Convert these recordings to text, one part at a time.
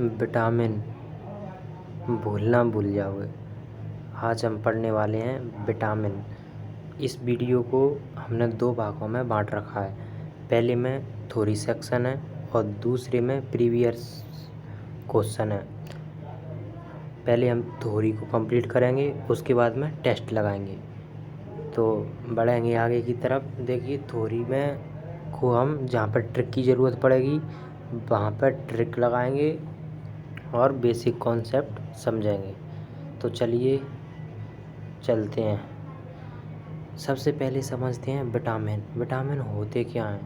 Vitamin भूलना भूल जाओगे। आज हम पढ़ने वाले हैं विटामिन। इस वीडियो को हमने 2 भागों में बांट रखा है। पहले में थ्योरी सेक्शन है और दूसरे में प्रीवियस क्वेश्चन है। पहले हम थ्योरी को कंप्लीट करेंगे, उसके बाद में टेस्ट लगाएंगे। तो बढ़ेंगे आगे की तरफ। देखिए, थ्योरी में को हम जहाँ पर ट्रिक की ज़रूरत पड़ेगी वहाँ पर ट्रिक लगाएंगे और बेसिक कॉन्सेप्ट समझेंगे। तो चलिए चलते हैं। सबसे पहले समझते हैं विटामिन। विटामिन होते क्या हैं?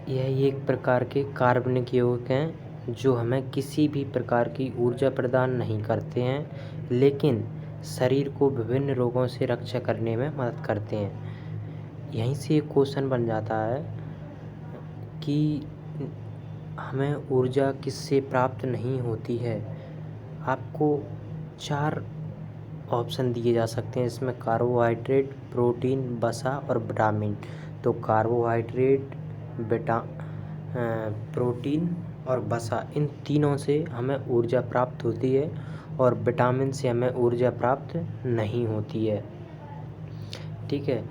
यह एक प्रकार के कार्बनिक यौगिक हैं जो हमें किसी भी प्रकार की ऊर्जा प्रदान नहीं करते हैं, लेकिन शरीर को विभिन्न रोगों से रक्षा करने में मदद करते हैं। यहीं से एक क्वेश्चन बन जाता है कि हमें ऊर्जा किससे प्राप्त नहीं होती है। आपको 4 ऑप्शन दिए जा सकते हैं इसमें: कार्बोहाइड्रेट, प्रोटीन, वसा और विटामिन। तो कार्बोहाइड्रेट, प्रोटीन और वसा, इन तीनों से हमें ऊर्जा प्राप्त होती है और विटामिन से हमें ऊर्जा प्राप्त नहीं होती है। ठीक है,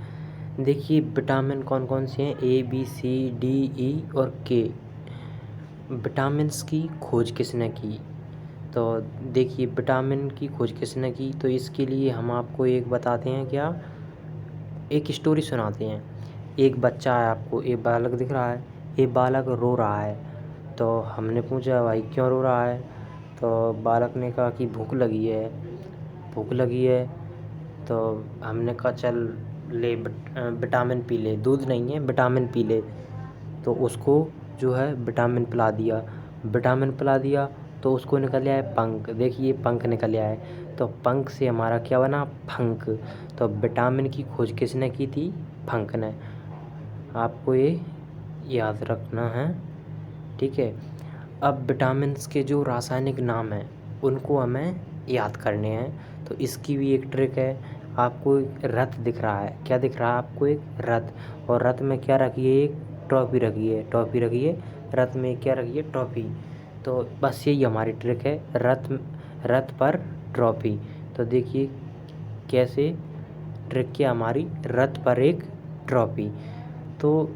देखिए विटामिन कौन कौन से हैं: A, B, C, D, E और K। विटामिन्स की खोज किसने की? तो देखिए, विटामिन की खोज किसने की, तो इसके लिए हम आपको एक बताते हैं, क्या, एक स्टोरी सुनाते हैं। एक बच्चा है, आपको एक बालक दिख रहा है, एक बालक रो रहा है। तो हमने पूछा, भाई क्यों रो रहा है? तो बालक ने कहा कि भूख लगी है। भूख लगी है तो हमने कहा चल ले विटामिन पी ले। दूध नहीं है, विटामिन पी ले। तो उसको जो है विटामिन पिला दिया। विटामिन पिला दिया तो उसको निकल आया पंख। देखिए, पंख निकल आया है। तो पंख से हमारा क्या बना? फंक। तो विटामिन की खोज किसने की थी? फंक ने। आपको ये याद रखना है, ठीक है। अब विटामिन्स के जो रासायनिक नाम हैं उनको हमें याद करने हैं। तो इसकी भी एक ट्रिक है। आपको एक रथ दिख रहा है। क्या दिख रहा है आपको? एक रथ। और रथ में क्या रखिए? एक ट्रॉफी रखिए। ट्रॉफी रखिए, रथ में क्या रखिए? ट्रॉफी। तो बस यही हमारी ट्रिक है, रथ पर ट्रॉफी। तो देखिए कैसे ट्रिक किया हमारी, रथ पर एक ट्रॉफी। तो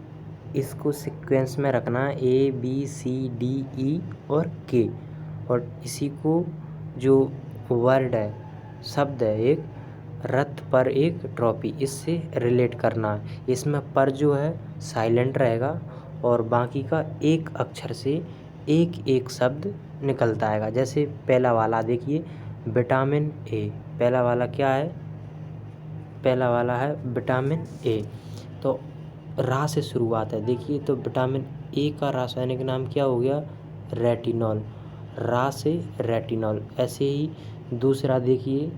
इसको सीक्वेंस में रखना है, A, B, C, D, E और K। और इसी को जो वर्ड है, शब्द है एक, रथ पर एक ट्रॉफी, इससे रिलेट करना है। इसमें पर जो है साइलेंट रहेगा और बाकी का एक अक्षर से एक एक शब्द निकलता आएगा। जैसे पहला वाला देखिए, विटामिन A। पहला वाला क्या है? पहला वाला है विटामिन A। तो रा से शुरुआत है। देखिए, तो विटामिन A का रासायनिक नाम क्या हो गया? रेटिनॉल। रा से रेटिनॉल। ऐसे ही दूसरा देखिए,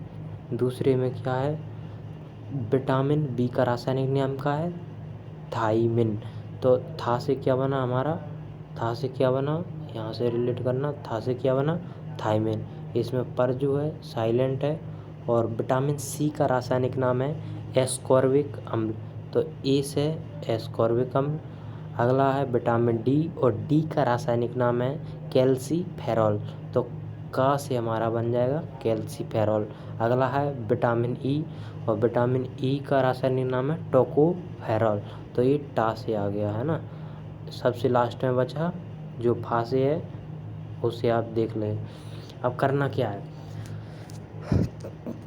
दूसरे में क्या है? विटामिन B का रासायनिक नाम क्या है? थाइमिन। तो था से क्या बना हमारा? था से क्या बना? यहाँ से रिलेट करना, था से क्या बना? थाइमिन। इसमें पर जो है साइलेंट है। और विटामिन C का रासायनिक नाम है एस्कॉर्बिक अम्ल। तो ए से एस्कॉर्बिक अम्ल। अगला है विटामिन D और D का रासायनिक नाम है कैल्सीफेरॉल। तो का से हमारा बन जाएगा कैल्सीफेरॉल। अगला है विटामिन E और विटामिन E का रासायनिक नाम है टोकोफेरॉल। तो ये टा से आ गया है ना। सबसे लास्ट में बचा जो फा से है, उसे आप देख लें। अब करना क्या है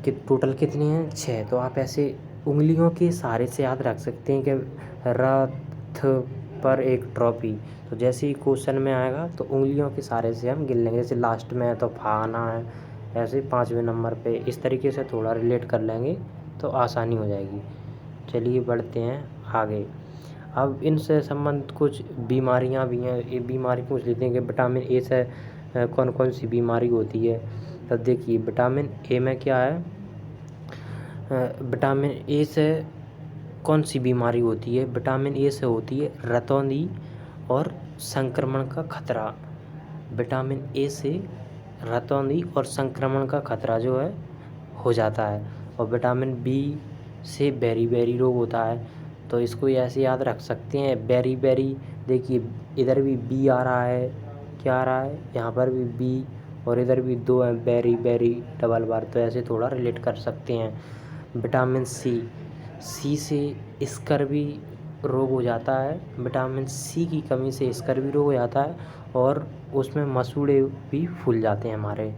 कि टोटल कितने हैं? 6। तो आप ऐसे उंगलियों के सहारे से याद रख सकते हैं कि रथ पर एक ट्रॉफी। तो जैसे ही क्वेश्चन में आएगा तो उंगलियों के सहारे से हम गिन लेंगे। जैसे लास्ट में है तो फा आना है, ऐसे 5वें नंबर पे। इस तरीके से थोड़ा रिलेट कर लेंगे तो आसानी हो जाएगी। चलिए बढ़ते हैं आगे। अब इनसे संबंधित कुछ बीमारियां भी हैं। ये बीमारी पूछ लेते हैं कि विटामिन A से कौन कौन सी बीमारी होती है। तो देखिए, विटामिन A में क्या है? विटामिन A से कौन सी बीमारी होती है? विटामिन A से होती है रतौंधी और संक्रमण का खतरा। विटामिन A से रतौंधी और संक्रमण का खतरा जो है हो जाता है। और विटामिन B से बेरी रोग होता है। तो इसको ऐसे याद रख सकते हैं, बेरी। देखिए, इधर भी B आ रहा है, क्या आ रहा है, यहाँ पर भी बी और इधर भी 2 है, बेरी बेरी डबल बार, तो ऐसे थोड़ा रिलेट कर सकते हैं। विटामिन सी से स्कर्वी रोग हो जाता है, विटामिन सी की कमी से स्कर्वी रोग हो जाता है और उसमें मसूड़े भी फूल जाते हैं हमारे।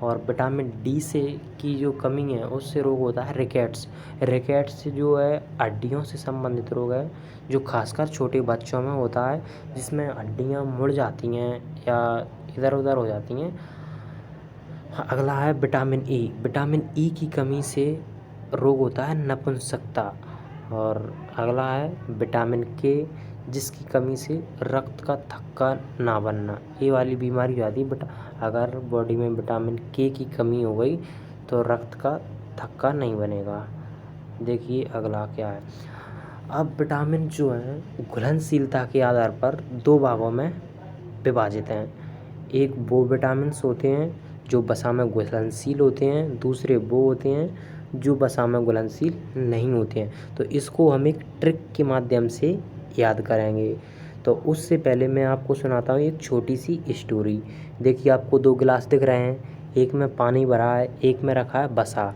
और विटामिन डी से की जो कमी है उससे रोग होता है रिकेट्स। रिकेट्स जो है हड्डियों से संबंधित रोग है, जो खासकर छोटे बच्चों में होता है, जिसमें हड्डियां मुड़ जाती हैं या इधर उधर हो जाती हैं। अगला है विटामिन ई। विटामिन ई की कमी से रोग होता है नपुंसकता। और अगला है विटामिन के, जिसकी कमी से रक्त का थक्का ना बनना। ये वाली बीमारी हो जाती है बट अगर बॉडी में विटामिन के की कमी हो गई तो रक्त का थक्का नहीं बनेगा। देखिए अगला क्या है। अब विटामिन जो है घुलनशीलता के आधार पर 2 भागों में विभाजित हैं। एक वो विटामिन्स होते हैं जो वसा में घुलनशील होते हैं, दूसरे वो होते हैं जो वसा में घुलनशील नहीं होते हैं। तो इसको हम एक ट्रिक के माध्यम से याद करेंगे। तो उससे पहले मैं आपको सुनाता हूँ एक छोटी सी स्टोरी। देखिए आपको 2 गिलास दिख रहे हैं, एक में पानी भरा है, एक में रखा है वसा।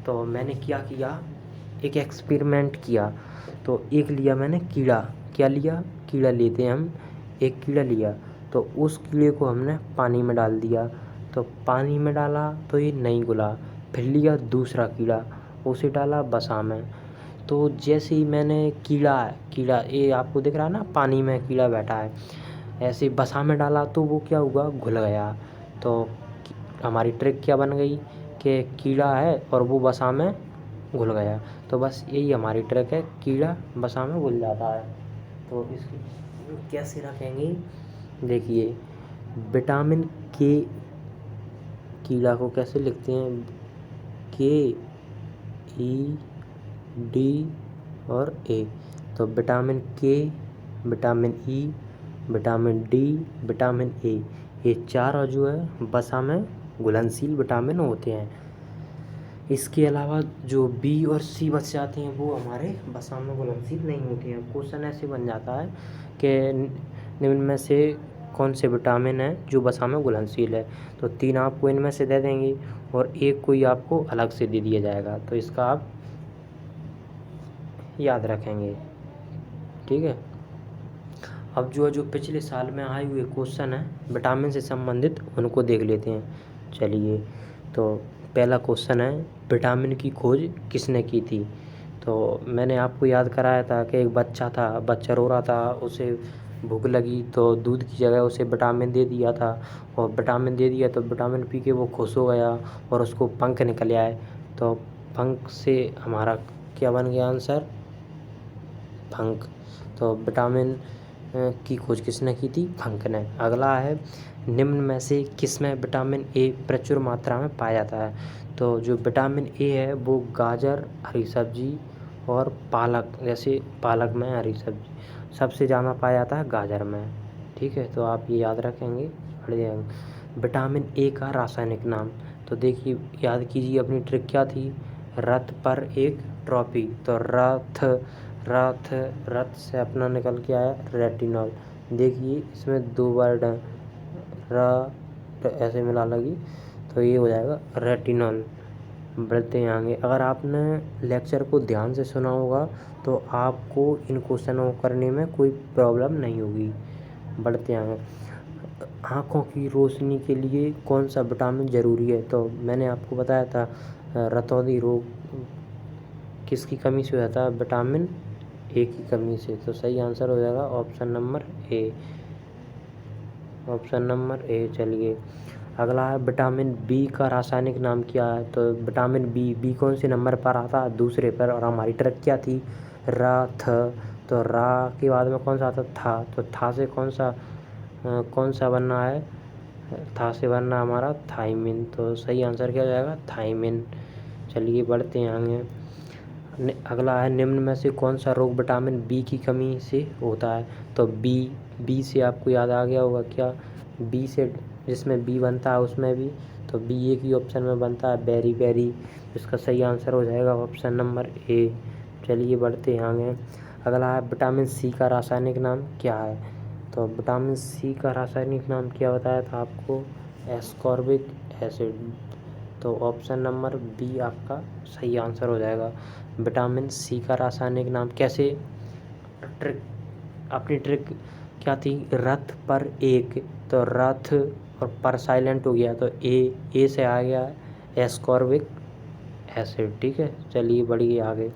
तो मैंने क्या किया, एक एक्सपेरिमेंट किया। तो एक लिया मैंने कीड़ा, क्या लिया, कीड़ा लेते हैं हम, एक कीड़ा लिया। तो उस कीड़े को हमने पानी में डाल दिया, तो पानी में डाला तो ये नहीं घुला। फिर लिया दूसरा कीड़ा, उसे डाला वसा में। तो जैसे ही मैंने कीड़ा ये आपको दिख रहा है ना, पानी में कीड़ा बैठा है, ऐसे वसा में डाला तो वो क्या हुआ, घुल गया। तो हमारी ट्रिक क्या बन गई कि कीड़ा है और वो वसा में घुल गया। तो बस यही हमारी ट्रिक है, कीड़ा वसा में घुल जाता है। तो इसको कैसे रखेंगे, देखिए विटामिन के, कीड़ा को कैसे लिखते हैं, के ई डी और ए। तो विटामिन के, vitamin E, vitamin D, vitamin A, ये चारों जो है वसा में घुलनशील विटामिन होते हैं। इसके अलावा जो बी और सी बच जाते हैं वो हमारे वसा में घुलनशील नहीं होते हैं। क्वेश्चन ऐसे बन जाता है कि निम्न में से कौन से विटामिन है जो वसा में घुलनशील है। तो 3 आपको इनमें से दे देंगे और एक कोई आपको अलग से दे दिया जाएगा। तो इसका आप याद रखेंगे, ठीक है। अब जो पिछले साल में आए हुए क्वेश्चन है विटामिन से संबंधित, उनको देख लेते हैं। चलिए, तो पहला क्वेश्चन है विटामिन की खोज किसने की थी। तो मैंने आपको याद कराया था कि एक बच्चा था, बच्चा रो रहा था, उसे भूख लगी तो दूध की जगह उसे विटामिन दे दिया था, और विटामिन दे दिया तो विटामिन पी के वो खुश हो गया और उसको पंख निकल आए। तो पंख से हमारा क्या बन गया आंसर, पंख। तो विटामिन की खोज किसने की थी, पंख ने। अगला है निम्न में से किसमें विटामिन ए प्रचुर मात्रा में पाया जाता है। तो जो विटामिन ए है वो गाजर, हरी सब्जी और पालक, जैसे पालक में हरी सब्जी सबसे ज़्यादा पाया जाता है गाजर में, ठीक है। तो आप ये याद रखेंगे, पढ़ जाएंगे। विटामिन ए का रासायनिक नाम, तो देखिए याद कीजिए अपनी ट्रिक क्या थी, रथ पर एक ट्रॉफी। तो रथ से अपना निकल के आया रेटिनॉल। देखिए इसमें 2 वर्ड हैं, ऐसे मिला लगी तो ये हो जाएगा रेटिनॉल। बढ़ते हैं आगे। अगर आपने लेक्चर को ध्यान से सुना होगा तो आपको इन क्वेश्चनों को करने में कोई प्रॉब्लम नहीं होगी। बढ़ते हैं आगे। आँखों की रोशनी के लिए कौन सा विटामिन ज़रूरी है। तो मैंने आपको बताया था रतौंधी रोग किसकी कमी से हो जाता है, विटामिन ए की कमी से। तो सही आंसर हो जाएगा option number A, option number A. चलिए अगला है विटामिन बी का रासायनिक नाम क्या है। तो विटामिन बी कौन से नंबर पर आता है, दूसरे पर। और हमारी ट्रिक क्या थी, रा थ। तो रा के बाद में कौन सा आता था, तो था से कौन सा बनना है, था से बनना हमारा थायमिन। तो सही आंसर क्या हो जाएगा, थायमिन। चलिए बढ़ते हैं आगे। अगला है निम्न में से कौन सा रोग विटामिन बी की कमी से होता है। तो बी से आपको याद आ गया होगा क्या, बी से जिसमें बी बनता है उसमें भी, तो बी एक ही ऑप्शन में बनता है, बेरी बेरी। इसका सही आंसर हो जाएगा ऑप्शन नंबर ए। चलिए बढ़ते हैं आगे। अगला है विटामिन सी का रासायनिक नाम क्या है। तो विटामिन सी का रासायनिक नाम क्या बताया था आपको? Ascorbic acid. तो ऑप्शन नंबर बी आपका सही आंसर हो जाएगा। विटामिन सी का रासायनिक नाम कैसे? ट्रिक, अपनी ट्रिक क्या थी? रथ पर एक, तो रथ और पर साइलेंट हो गया तो ए से आ गया एस्कॉर्बिक एसिड। ठीक है, चलिए बढ़िए आगे।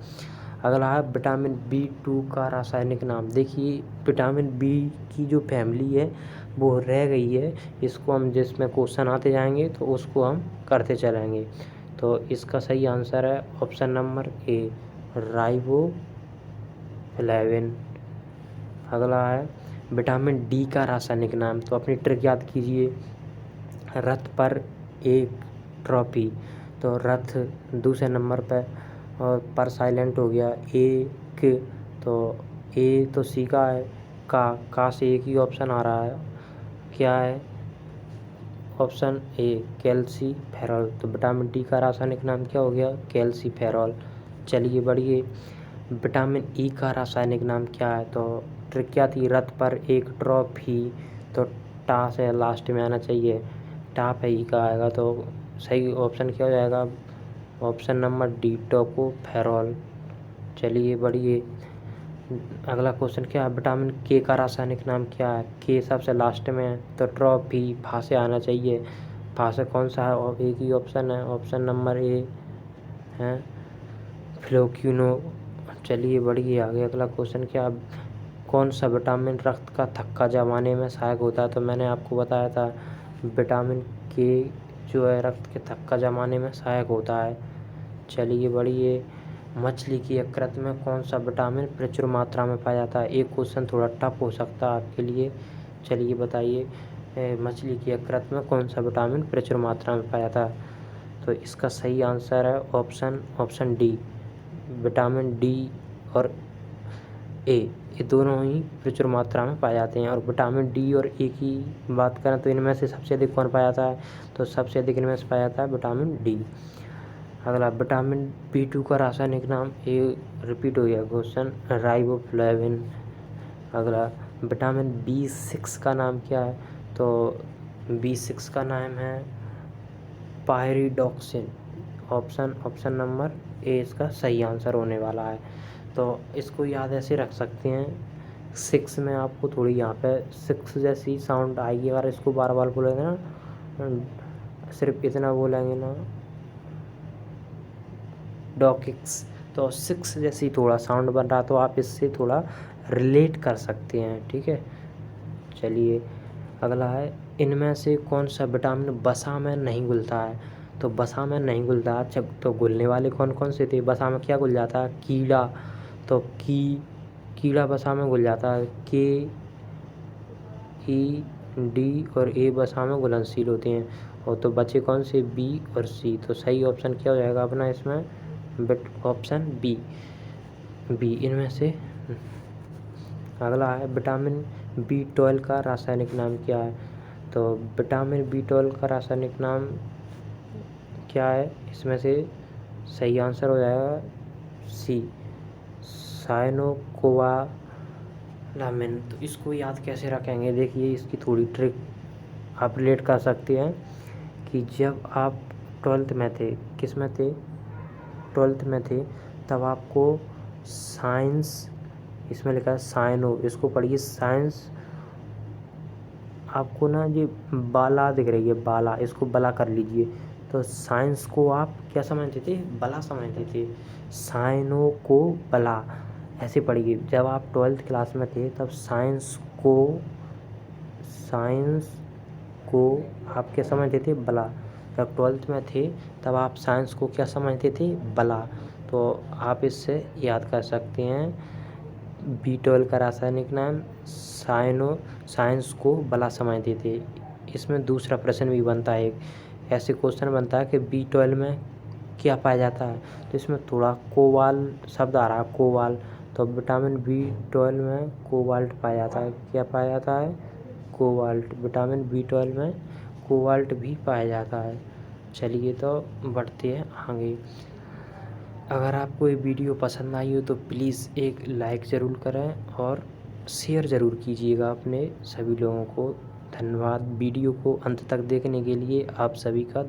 अगला है विटामिन B2 का रासायनिक नाम। देखिए विटामिन बी की जो फैमिली है वो रह गई है, इसको हम जिसमें क्वेश्चन आते जाएंगे तो उसको हम करते चलेंगे। तो इसका सही आंसर है ऑप्शन नंबर ए, राइबोफ्लेविन। अगला है विटामिन डी का रासायनिक नाम। तो अपनी ट्रिक याद कीजिए, रथ पर एक ट्रॉफी, तो रथ दूसरे नंबर पे और पर साइलेंट हो गया एक, तो ए तो सी का है, का से एक ही ऑप्शन आ रहा है, क्या है? Option A calciferol. तो विटामिन डी का रासायनिक नाम क्या हो गया? कैल्सीफेरॉल। चलिए बढ़िए। विटामिन ई का रासायनिक नाम क्या है? तो ट्रिक क्या थी? रथ पर एक ट्रॉफी, तो टा से लास्ट में आना चाहिए, टा पे ई का आएगा, तो सही ऑप्शन क्या हो जाएगा? Option number D, tocopherol. चलिए बढ़िए। अगला क्वेश्चन क्या है? विटामिन के का रासायनिक नाम क्या है? के सबसे लास्ट में है, तो ट्रॉफी फा से आना चाहिए, फा से कौन सा है? और एक ही ऑप्शन है, ऑप्शन नंबर ए है फ्लोक्यूनो। चलिए बढ़िए आगे। अगला क्वेश्चन क्या? कौन सा विटामिन रक्त का थक्का जमाने में सहायक होता है? तो मैंने आपको बताया था विटामिन के जो है रक्त के थक्का जमाने में सहायक होता है। चलिए बढ़िए। मछली की यकृत में कौन सा विटामिन प्रचुर मात्रा में पाया जाता है? एक क्वेश्चन थोड़ा टफ हो सकता है आपके लिए। चलिए बताइए, मछली की यकृत में कौन सा विटामिन प्रचुर मात्रा में पाया जाता है? तो इसका सही आंसर है ऑप्शन डी, विटामिन डी और ए, ये दोनों ही प्रचुर मात्रा में पाए जाते हैं। और विटामिन डी और ए की बात करें तो इनमें से सबसे अधिक कौन पाया जाता है? तो सबसे अधिक इनमें से पाया जाता है विटामिन डी। अगला विटामिन B2 का रासायनिक नाम, ये रिपीट हो गया क्वेश्चन, राइबोफ्लेविन। अगला विटामिन B6 का नाम क्या है? तो B6 का नाम है पायरिडॉक्सिन। ऑप्शन नंबर ए इसका सही आंसर होने वाला है। तो इसको याद ऐसे रख सकते हैं, 6 में आपको थोड़ी यहाँ पे 6 जैसी साउंड आएगी अगर इसको बार बार बोलेंगे ना, सिर्फ इतना बोलेंगे ना डॉकिक्स, तो 6 जैसी थोड़ा साउंड बन रहा, तो आप इससे थोड़ा रिलेट कर सकते हैं। ठीक है, चलिए अगला है, इनमें से कौन सा विटामिन वसा में नहीं घुलता है? तो वसा में नहीं घुलता। अच्छा, तो घुलने वाले कौन कौन से थे? वसा में क्या घुल जाता है? कीड़ा, तो कीड़ा वसा में घुल जाता है। के, ई, डी और ए वसा में घुलनशील होते हैं। और तो बचे कौन से? बी और सी। तो सही ऑप्शन क्या हो जाएगा अपना इसमें? ऑप्शन बी इनमें से। अगला है विटामिन B12 का रासायनिक नाम क्या है? तो विटामिन B12 का रासायनिक नाम क्या है? इसमें से सही आंसर हो जाएगा सी, साइनोकोबालामिन। तो इसको याद कैसे रखेंगे? देखिए इसकी थोड़ी ट्रिक आप रिलेट कर सकते हैं कि जब आप 12th में थे, किस में थे? 12th में थे, तब आपको साइंस, इसमें लिखा है साइनो, इसको पढ़िए साइंस। आपको ना ये बाला दिख रही है, बाला, इसको बला कर लीजिए। तो साइंस को आप क्या समझते थे? बला समझते थे। साइनो को बला, ऐसे पढ़िए। जब आप 12th क्लास में थे तब साइंस को आप क्या समझते थे? बला। जब 12th में थे तब आप साइंस को क्या समझते थे? बला। तो आप इससे याद कर सकते हैं B12 का रासायनिक नाम साइंस को बला समझते थे। इसमें दूसरा प्रश्न भी बनता है, ऐसे क्वेश्चन बनता है कि B12 में क्या पाया जाता है? तो इसमें थोड़ा कोबाल शब्द आ रहा है, कोबाल। तो विटामिन B12 में कोबाल्ट पाया जाता है। क्या पाया जाता है? कोबाल्ट। विटामिन B12 में कोबाल्ट भी पाया जाता है। चलिए तो बढ़ते हैं आगे। अगर आपको ये वीडियो पसंद आई हो तो प्लीज़ एक लाइक ज़रूर करें और शेयर ज़रूर कीजिएगा अपने सभी लोगों को। धन्यवाद वीडियो को अंत तक देखने के लिए आप सभी का